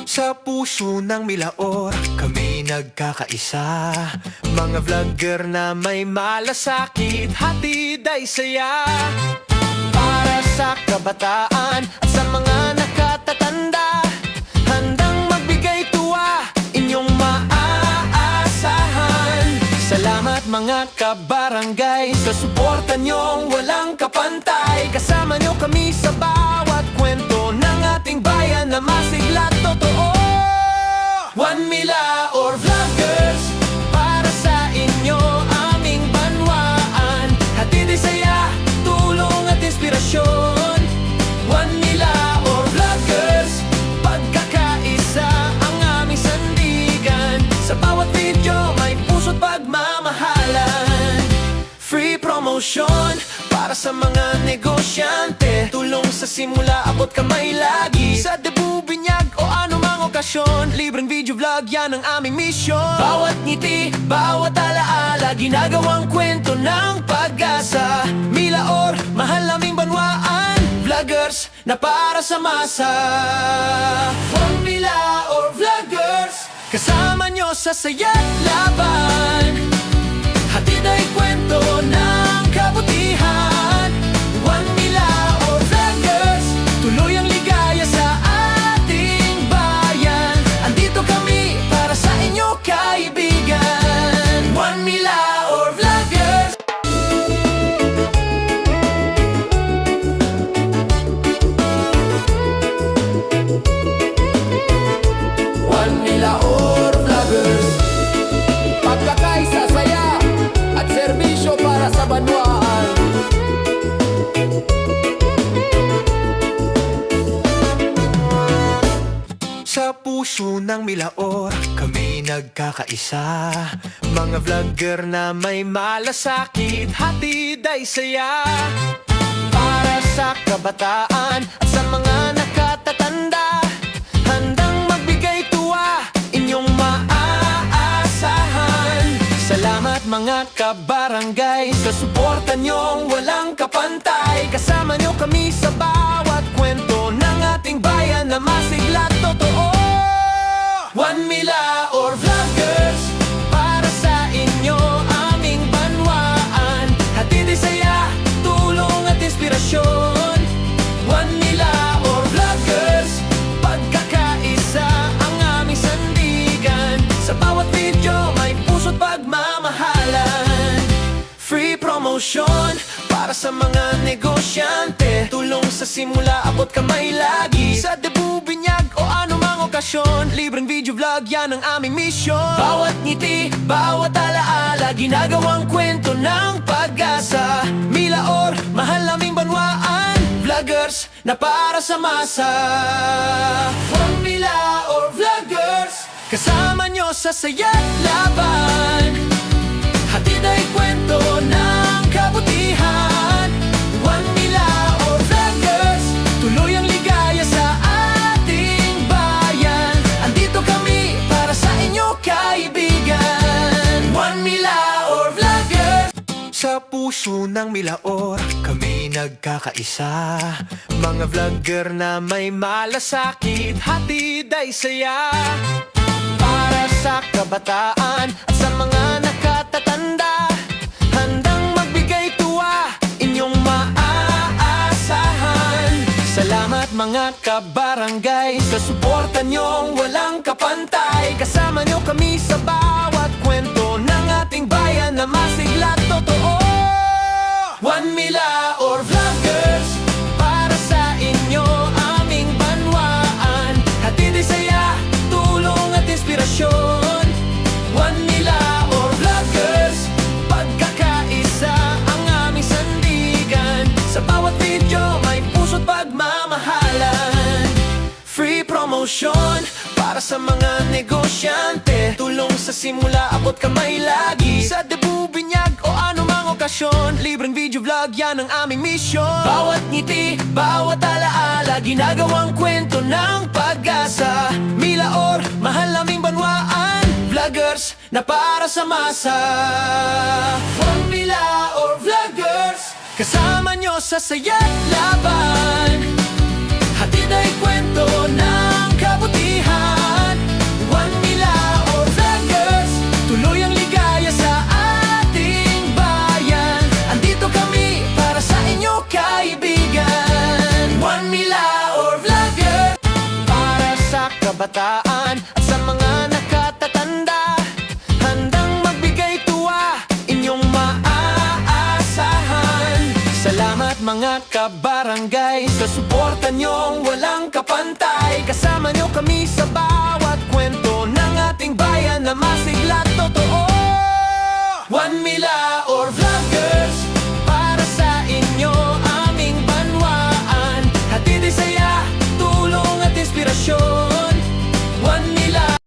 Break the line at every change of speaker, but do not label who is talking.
Sa puso ng Milaor, kami nagkakaisa. Mga vlogger na may malasakit, hatid ay saya. Para sa kabataan at sa mga nakatatanda, handang magbigay tuwa, inyong maaasahan. Salamat mga kabarangay, sa suporta niyong walang kapantay. Kasama niyo kami sa bawat kwento ng ating bayan na masigla at totoo. One Milaor Vloggers, para sa inyo aming banwaan. Hatid ay saya, tulong at inspirasyon. One Milaor Vloggers, pagkakaisa ang aming sandigan. Sa bawat video may puso't pagmamahalan. Free promotion para sa mga negosyante, tulong sa simula, abot kamay lagi. Sa debut, binyag o anumang okasyon, libreng video vlog, yan ang aming misyon. Bawat ngiti, bawat alaala, ginagawang kwento ng pag-asa. Milaor, mahal naming banwaan, vloggers na para sa masa. One Milaor Vloggers, kasama nyo sa saya't laban. Hatid ay kwento ng kabutihan. One Milaor Vloggers, tuloy ang ligaya sa ating bayan. Andito kami para sa inyo, kaibigan. One Milaor Vloggers. One Milaor Vloggers, pagkakaisa, saya at serbisyo para sa banwaan. Sa puso ng Milaor, kami nagkakaisa. Mga vlogger na may malasakit, hatid ay saya. Para sa kabataan at sa mga nakatatanda, handang magbigay tuwa, inyong maaasahan. Salamat mga kabarangay, sa suporta niyong walang kapantay. Kasama niyo kami sa bawat kwento ng ating bayan na masigla at totoo. One Milaor Vloggers, para sa inyo aming banwaan. Hatid ay saya, tulong at inspirasyon. One Milaor Vloggers, pagkakaisa ang aming sandigan. Sa bawat video may puso't pagmamahalan. Free promotion para sa mga negosyante, tulong sa simula, abot kamay lagi. Sa debut, binyag o anumang okasyon, libreng video vlog, yan ang aming misyon. Bawat ngiti, bawat alaala, ginagawang kwento ng pag-asa. Milaor, mahal naming banwaan, vloggers na para sa masa. One Milaor Vloggers, kasama nyo sa saya't laban. Hatid ay kwento ng kabutihan. One Milaor Vloggers, tuloy ang ligaya sa ating bayan. Andito kami para sa inyo, kaibigan. One Milaor Vloggers. Sa puso ng Milaor, kami nagkakaisa. Mga vlogger na may malasakit, hatid ay saya. Para sa kabataan at sa mga nakatatanda, handang magbigay tuwa, inyong maaasahan. Salamat mga kabarangay, sa suporta niyong walang kapantay. Kasama niyo kami sa bawat kwento ng ating bayan na masigla at totoo. One Milaor Vloggers, para sa inyo aming banwaan. Hatid ay saya, tulong at inspirasyon. One Milaor Vloggers, pagkakaisa ang aming sandigan. Sa bawat video may puso't pagmamahalan. Free promotion para sa mga negosyante, tulong sa simula, abot kamay lagi. Sa debut, binyag o anumang okasyon, libreng video vlog, yan ang aming misyon. Bawat ngiti, bawat alaala, ginagawang kwento ng pag-asa. Milaor, mahal naming banwaan, vloggers na para sa masa. One Milaor Vloggers, kasama nyo sa saya't laban. Hatid ay kwento ng kabutihan. kabataan at sa mga nakatatanda. Handang magbigay tuwa, inyong maaasahan. Salamat mga kabarangay sa suporta niyong walang kapantay. Kasama niyo kami sa bawat kwento ng ating bayan na masigla at totoo.